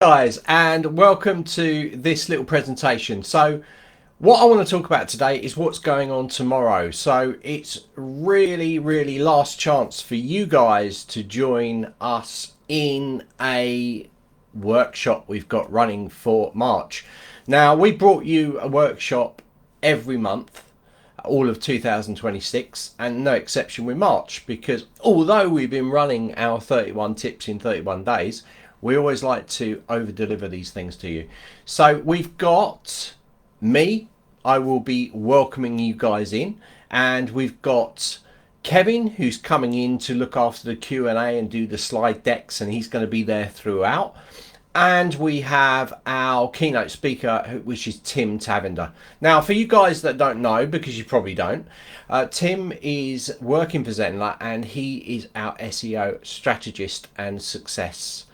Guys, and welcome to this little presentation. So what I want to talk about today is what's going on tomorrow. So it's really last chance for you guys to join us in a workshop we've got running for March. Now, we brought you a workshop every month all of 2026, and no exception with March, because although we've been running our 31 tips in 31 days, we always like to over deliver these things to you. So we've got me, I will be welcoming you guys in, and we've got Kevin, who's coming in to look after the Q&A and do the slide decks, and he's going to be there throughout. And we have our keynote speaker, which is Tim Tavender. Now, for you guys that don't know, because you probably don't, Tim is working for Zenler, and he is our SEO strategist and success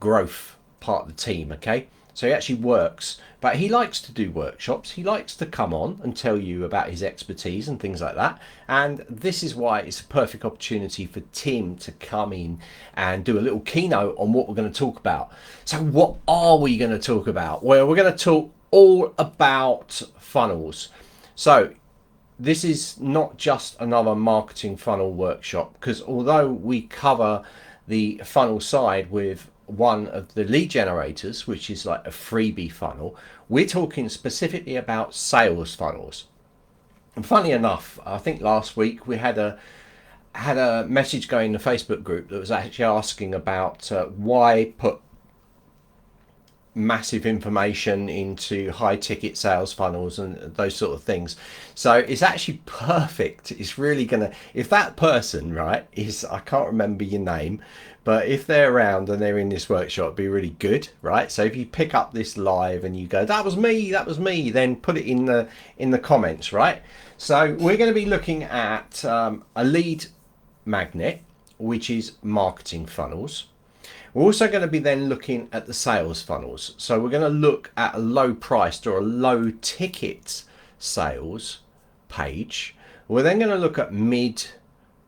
growth part of the team. Okay, so he actually works, but he likes to do workshops. He likes to come on and tell you about his expertise and things like that, and this is why it's a perfect opportunity for Tim to come in and do a little keynote on what we're going to talk about. So what are we going to talk about? Well, we're going to talk all about funnels. So this is not just another marketing funnel workshop, because although we cover the funnel side with one of the lead generators, which is like a freebie funnel, we're talking specifically about sales funnels. And funny enough, I think last week we had a message going in the Facebook group that was actually asking about why put massive information into high ticket sales funnels and those sort of things. So it's actually perfect. It's really gonna, if that person, right, is, I can't remember your name, but if they're around and they're in this workshop, it'd be really good, right? So if you pick up this live and you go, that was me, then put it in the comments, right? So we're going to be looking at a lead magnet, which is marketing funnels. We're also going to be then looking at the sales funnels. So we're going to look at a low priced or a low ticket sales page. We're then going to look at mid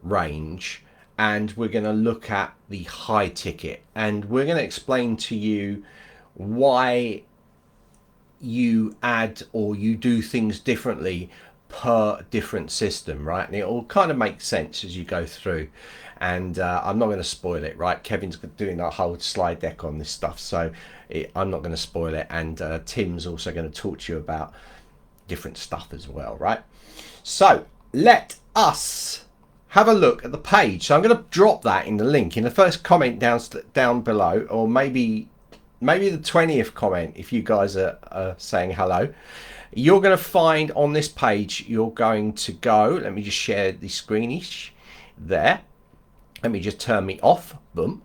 range, and we're going to look at the high ticket, and we're going to explain to you why you add or you do things differently per different system, right? And it all kind of makes sense as you go through. And I'm not going to spoil it, right? Kevin's doing a whole slide deck on this stuff, so I'm not going to spoil it. And Tim's also going to talk to you about different stuff as well, right? So let us have a look at the page. So I'm going to drop that in the link in the first comment down below, or maybe the 20th comment if you guys are saying hello. You're going to find on this page, you're going to go, let me just share the screenish there. Let me just turn me off, boom.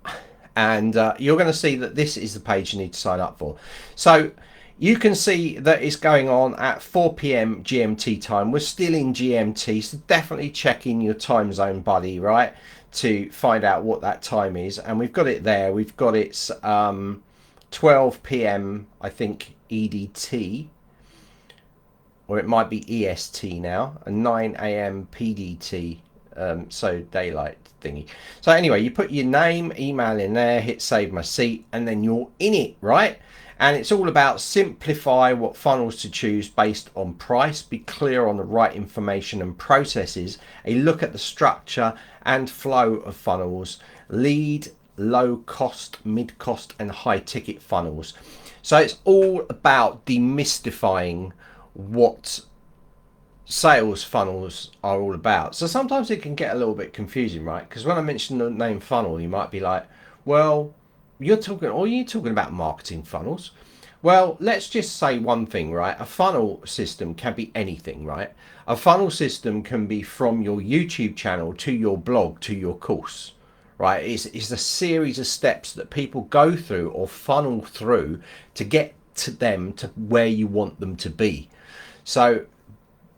And you're going to see that this is the page you need to sign up for. So you can see that it's going on at 4 p.m. GMT time. We're still in GMT, so definitely check in your time zone, buddy, right, to find out what that time is. And we've got it there. We've got it's 12 p.m. I think EDT, or it might be EST now, and 9 a.m. PDT, so daylight thingy. So anyway, you put your name, email in there, hit save my seat, and then you're in it, right? And it's all about simplify what funnels to choose based on price, be clear on the right information and processes, a look at the structure and flow of funnels, lead, low cost, mid cost and high ticket funnels. So it's all about demystifying what sales funnels are all about. So sometimes it can get a little bit confusing, right? Because when I mention the name funnel, you might be like, well, you're talking about marketing funnels. Well, let's just say one thing, right? A funnel system can be anything, right? A funnel system can be from your YouTube channel to your blog to your course, right? It's a series of steps that people go through or funnel through to get to them to where you want them to be. So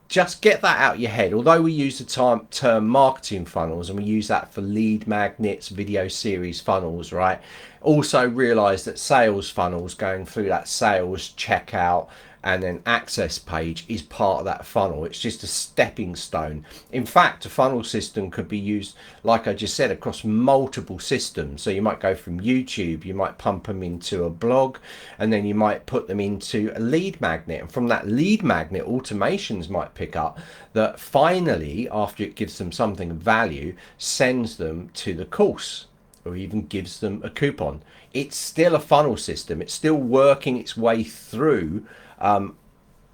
just get that out of your head. Although we use the term marketing funnels, and we use that for lead magnets, video series funnels, right? Also realize that sales funnels, going through that sales checkout and then access page is part of that funnel. It's just a stepping stone. In fact, a funnel system could be used, like I just said, across multiple systems. So you might go from YouTube, you might pump them into a blog, and then you might put them into a lead magnet, and from that lead magnet, automations might pick up that finally, after it gives them something of value, sends them to the course or even gives them a coupon. It's still a funnel system. It's still working its way through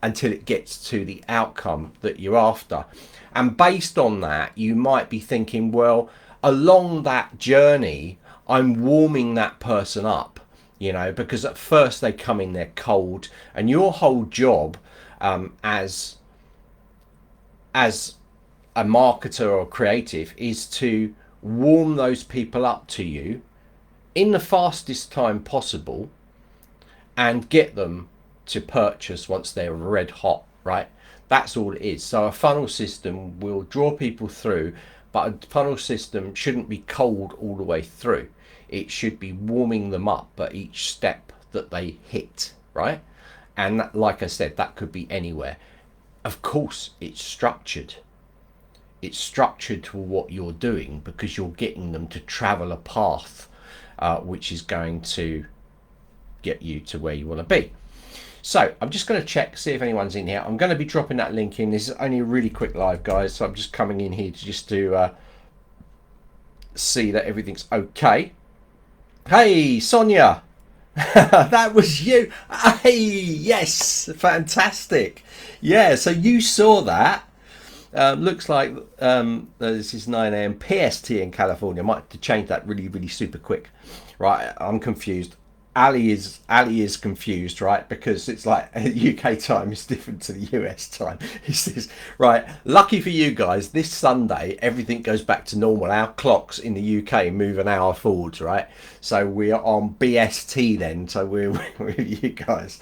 until it gets to the outcome that you're after. And based on that, you might be thinking, well, along that journey, I'm warming that person up, you know, because at first they come in there cold, and your whole job as a marketer or creative is to warm those people up to you in the fastest time possible and get them to purchase once they're red hot, right? That's all it is. So a funnel system will draw people through, but a funnel system shouldn't be cold all the way through. It should be warming them up at each step that they hit, right? And that, like I said, that could be anywhere. Of course, it's structured. It's structured to what you're doing because you're getting them to travel a path which is going to get you to where you want to be. So I'm just going to check, see if anyone's in here. I'm going to be dropping that link in. This is only a really quick live, guys, so I'm just coming in here to see that everything's okay. Hey, Sonia. That was you. Hey, yes, fantastic. Yeah, so you saw that. Looks like this is 9 a.m. PST in California. I might have to change that really super quick. Right, I'm confused. Ali is confused, right? Because it's like UK time is different to the US time. He says, right, lucky for you guys, this Sunday everything goes back to normal. Our clocks in the UK move an hour forwards, right? So we're on BST then, so we're with you guys.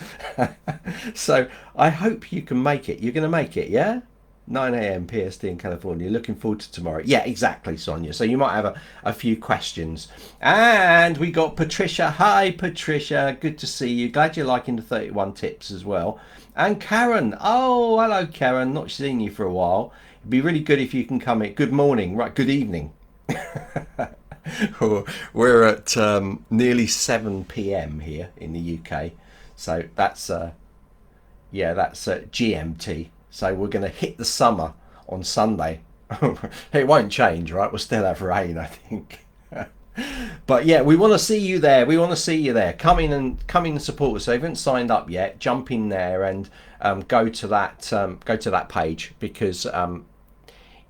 So I hope you can make it. You're going to make it, yeah? 9 a.m. PST in California. Looking forward to tomorrow. Yeah, exactly, Sonia. So you might have a few questions. And we got Patricia. Hi, Patricia. Good to see you. Glad you're liking the 31 tips as well. And Karen. Oh, hello, Karen. Not seen you for a while. It'd be really good if you can come in. Good morning. Right, good evening. We're at nearly 7 p.m. here in the UK. So that's, yeah, that's GMT. So we're going to hit the summer on Sunday. It won't change, right? We'll still have rain, I think. But yeah, we want to see you there. We want to see you there. Come in and support us. So if you haven't signed up yet, jump in there and go to that page, because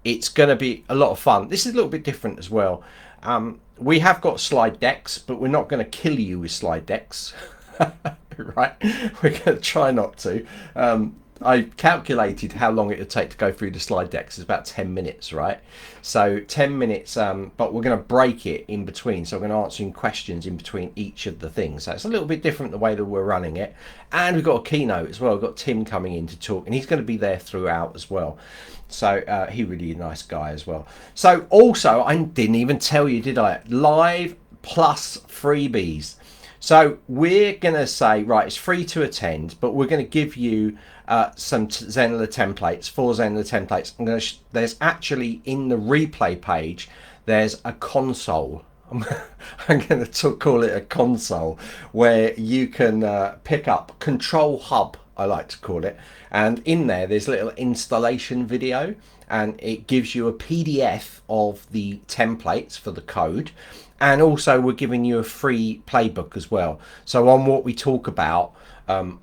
it's going to be a lot of fun. This is a little bit different as well. We have got slide decks, but we're not going to kill you with slide decks. Right? We're going to try not to. I calculated how long it would take to go through the slide decks. It's about 10 minutes, right? So 10 minutes, but we're going to break it in between. So we're going to answer questions in between each of the things. So it's a little bit different the way that we're running it. And we've got a keynote as well. We've got Tim coming in to talk, and he's going to be there throughout as well. So he really a nice guy as well. So also, I didn't even tell you, did I? Live plus freebies. So we're going to say, right, it's free to attend, but we're going to give you some Zenler templates, 4 Zenler templates. There's actually, in the replay page, there's a console. I'm going to call it a console, where you can pick up Control Hub, I like to call it. And in there's a little installation video, and it gives you a PDF of the templates for the code. And also we're giving you a free playbook as well. So on what we talk about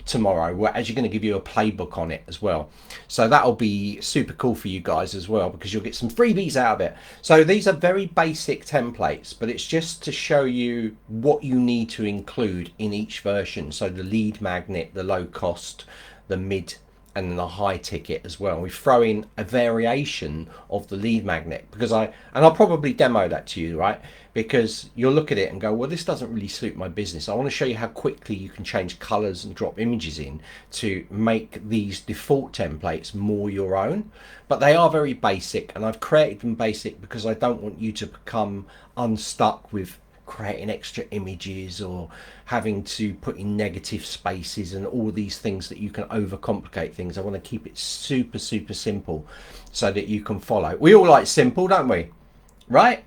tomorrow, we're actually going to give you a playbook on it as well. So that'll be super cool for you guys as well, because you'll get some freebies out of it. So these are very basic templates, but it's just to show you what you need to include in each version. So the lead magnet, the low cost, the mid, and the high ticket as well. We throw in a variation of the lead magnet, because I'll probably demo that to you, right? Because you'll look at it and go, well, this doesn't really suit my business. I want to show you how quickly you can change colors and drop images in to make these default templates more your own. But they are very basic, and I've created them basic because I don't want you to become unstuck with creating extra images or having to put in negative spaces and all these things that you can overcomplicate things. I want to keep it super, super simple so that you can follow. We all like simple, don't we? Right?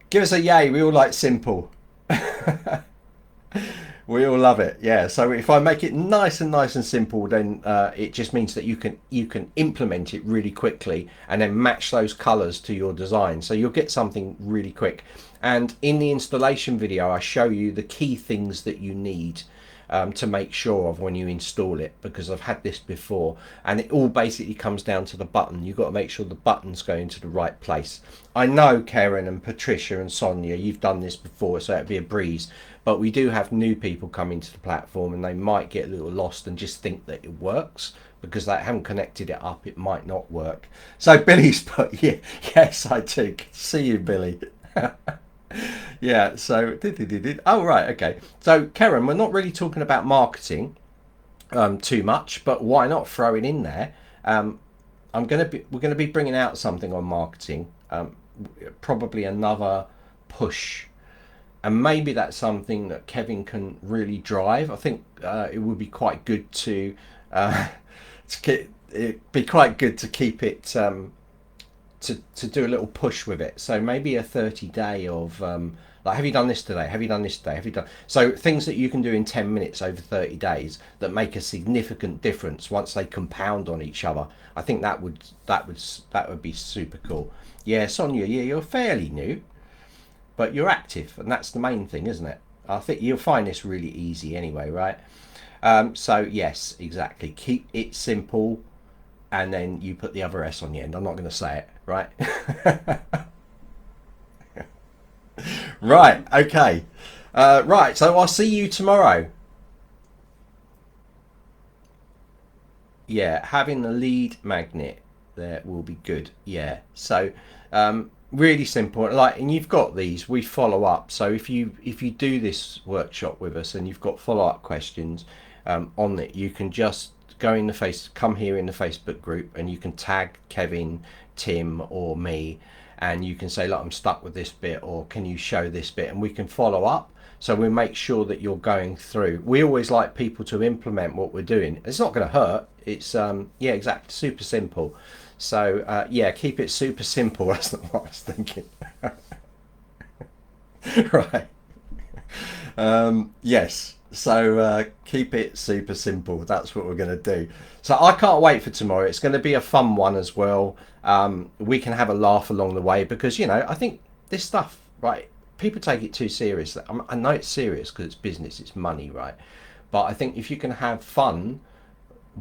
Give us a yay. We all like simple. We all love it, yeah. So if I make it nice and simple, then it just means that you can implement it really quickly and then match those colors to your design. So you'll get something really quick. And in the installation video, I show you the key things that you need to make sure of when you install it, because I've had this before, and it all basically comes down to the button. You've got to make sure the buttons go into the right place. I know Karen and Patricia and Sonia, you've done this before, so it'd be a breeze. But we do have new people come into the platform and they might get a little lost and just think that it works because they haven't connected it up. It might not work. So Billy's put, yeah, yes, I do. Good to see you, Billy. Yeah, so oh right, okay. So Karen, we're not really talking about marketing too much, but why not throw it in there? We're gonna be bringing out something on marketing, probably another push, and maybe that's something that Kevin can really drive. I think it would be quite good to it'd be quite good to keep it to do a little push with it. So maybe a 30-day of like, have you done this today? Have you done this today? Have you done so things that you can do in 10 minutes over 30 days that make a significant difference once they compound on each other. I think that would be super cool. Yeah, Sonia, yeah, you're fairly new, but you're active, and that's the main thing, isn't it? I think you'll find this really easy anyway, right? So yes, exactly. Keep it simple, and then you put the other S on the end. I'm not going to say it, right? Right, okay. Right, so I'll see you tomorrow. Yeah, having the lead magnet there will be good. Yeah, so really simple. Like, and you've got these, we follow up. So if you do this workshop with us and you've got follow-up questions on it, you can just go in come here in the Facebook group, and you can tag Kevin, Tim, or me, and you can say, look, I'm stuck with this bit, or can you show this bit, and we can follow up. So we make sure that you're going through. We always like people to implement what we're doing. It's not going to hurt. It's yeah, exactly, super simple. So yeah, keep it super simple. That's not what I was thinking. Right. Yes. So keep it super simple. That's what we're going to do. So I can't wait for tomorrow. It's going to be a fun one as well. We can have a laugh along the way, because, you know, I think this stuff, right, people take it too seriously. I know it's serious because it's business, it's money, right? But I think if you can have fun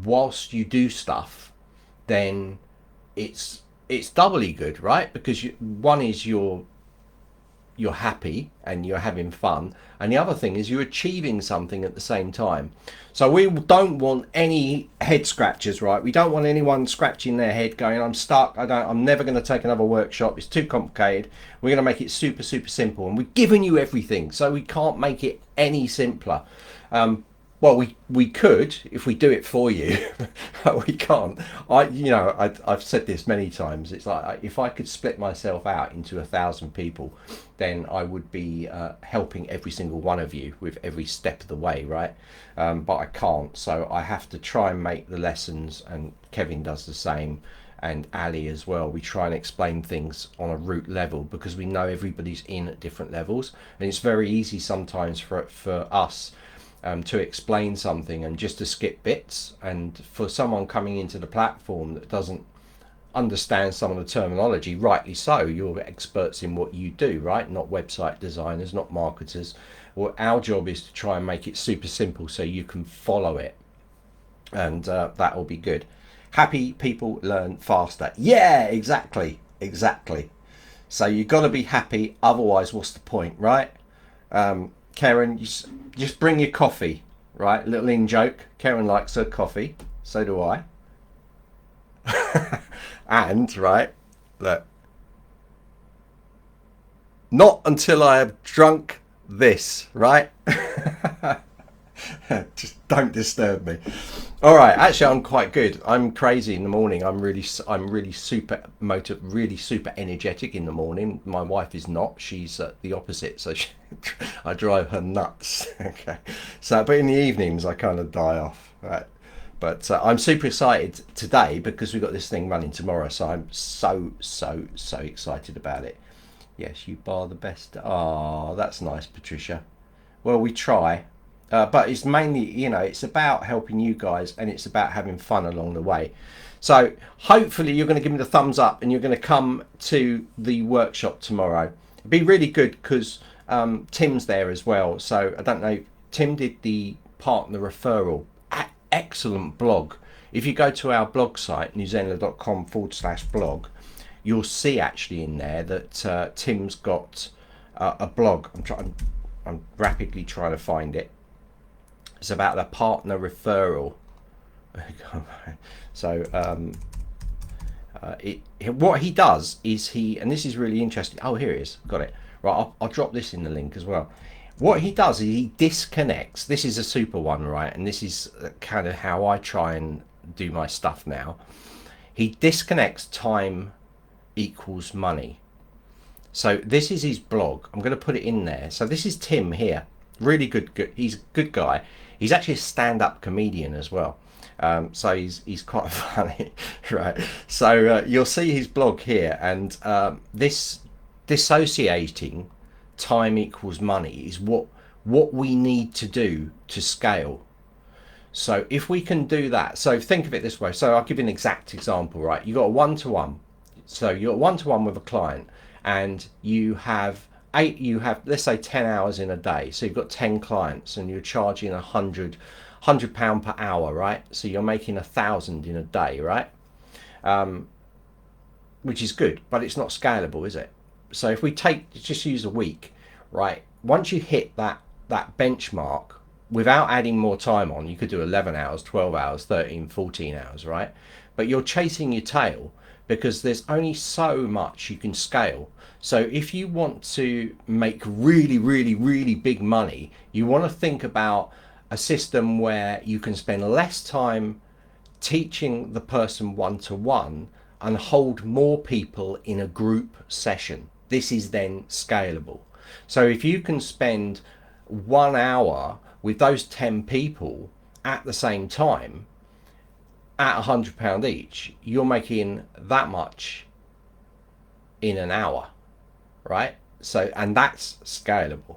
whilst you do stuff, then it's doubly good, right? Because one is you're happy and you're having fun, and the other thing is you're achieving something at the same time. So we don't want any head scratchers, right? We don't want anyone scratching their head going, I'm stuck, I'm never going to take another workshop, it's too complicated. We're going to make it super simple, and we've given you everything, so we can't make it any simpler. Well, we could if we do it for you, but we can't. I've said this many times. It's like, if I could split myself out into 1,000 people, then I would be helping every single one of you with every step of the way, right? But I can't, so I have to try and make the lessons, and Kevin does the same, and Ali as well. We try and explain things on a root level, because we know everybody's in at different levels, and it's very easy sometimes for us to explain something and just to skip bits, and for someone coming into the platform that doesn't understand some of the terminology, rightly so, you're experts in what you do, right? Not website designers, not marketers. Well, our job is to try and make it super simple so you can follow it, and that will be good. Happy people learn faster. Yeah, exactly. So you've got to be happy, otherwise what's the point, right? Karen, you just bring your coffee, right? A little in joke. Karen likes her coffee, so do I. And, right, look, not until I have drunk this, right? Just don't disturb me. All right, actually, I'm quite good. I'm crazy in the morning. I'm really super really super energetic in the morning. My wife is not. She's the opposite. So I drive her nuts. Okay. So, but in the evenings, I kind of die off. Right. But I'm super excited today because we've got this thing running tomorrow. So I'm so excited about it. Yes, you bar the best. Oh, that's nice, Patricia. Well, we try. But it's mainly, it's about helping you guys and it's about having fun along the way. So hopefully you're going to give me the thumbs up and you're going to come to the workshop tomorrow. It'd be really good because Tim's there as well. So I don't know, Tim did the partner referral. Excellent blog. If you go to our blog site, newzenler.com/blog, you'll see actually in there that Tim's got a blog. I'm rapidly trying to find it. It's about the partner referral. So what he does is and this is really interesting. Oh, here it is. Got it. Right, I'll drop this in the link as well. What he does is he disconnects. This is a super one, right? And this is kind of how I try and do my stuff now. He disconnects time equals money. So this is his blog. I'm going to put it in there. So this is Tim here. Really good. He's a good guy. He's actually a stand-up comedian as well. So he's quite funny, right? So you'll see his blog here, and this dissociating time equals money is what we need to do to scale. So if we can do that, so think of it this way. So I'll give you an exact example, right? You got a one-to-one. So you're one-to-one with a client, and you have let's say 10 hours in a day. So you've got 10 clients and you're charging £100 per hour, right? So you're making 1,000 in a day, right? Which is good, but it's not scalable, is it? So if we just use a week, right? Once you hit that benchmark, without adding more time on, you could do 11 hours, 12 hours, 13, 14 hours, right? But you're chasing your tail because there's only so much you can scale. So if you want to make really big money, you want to think about a system where you can spend less time teaching the person one-to-one and hold more people in a group session. This is then scalable. So if you can spend 1 hour with those 10 people at the same time at £100 each, you're making that much in an hour, right? So, and that's scalable,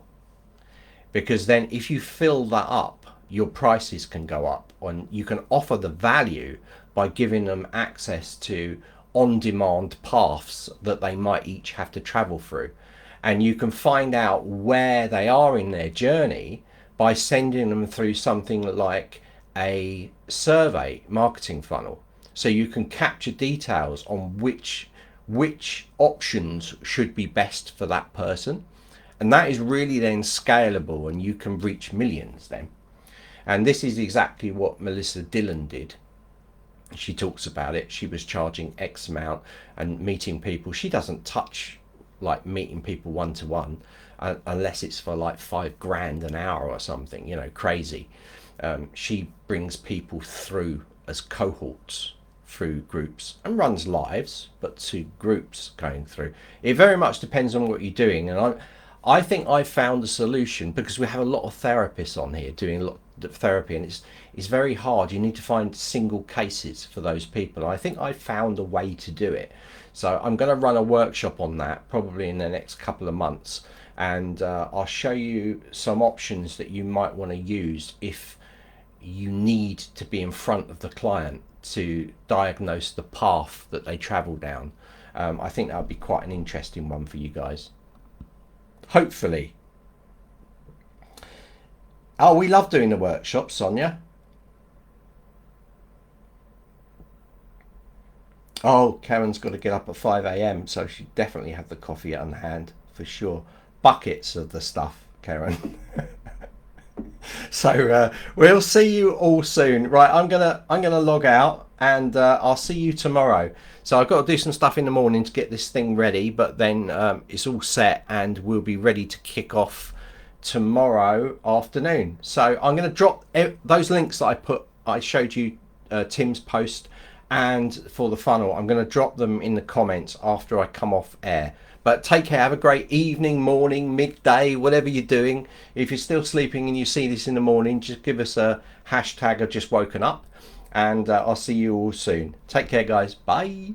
because then if you fill that up, your prices can go up, and you can offer the value by giving them access to on-demand paths that they might each have to travel through. And you can find out where they are in their journey by sending them through something like a survey marketing funnel. So you can capture details on which options should be best for that person. And that is really then scalable, and you can reach millions then. And this is exactly what Melissa Dillon did. She talks about it. She was charging X amount and meeting people. She doesn't touch like meeting people one-to-one unless it's for like £5,000 an hour or something, crazy. She brings people through as cohorts through groups and runs lives, but to groups going through. It very much depends on what you're doing. And I think I found a solution, because we have a lot of therapists on here doing a lot of therapy, and it's very hard. You need to find single cases for those people. I think I found a way to do it. So I'm going to run a workshop on that probably in the next couple of months, and I'll show you some options that you might want to use if you need to be in front of the client to diagnose the path that they travel down. I think that would be quite an interesting one for you guys. Hopefully. Oh, we love doing the workshops, Sonia. Oh, Karen's got to get up at 5 a.m, so she definitely have the coffee on hand for sure. Buckets of the stuff, Karen. So we'll see you all soon. Right, I'm gonna log out, and I'll see you tomorrow. So I've got to do some stuff in the morning to get this thing ready, but then it's all set and we'll be ready to kick off tomorrow afternoon. So I'm going to drop those links that I showed you, Tim's post, and for the funnel, I'm going to drop them in the comments after I come off air. But take care, have a great evening, morning, midday, whatever you're doing. If you're still sleeping and you see this in the morning, just give us a hashtag of just woken up, and I'll see you all soon. Take care, guys. Bye.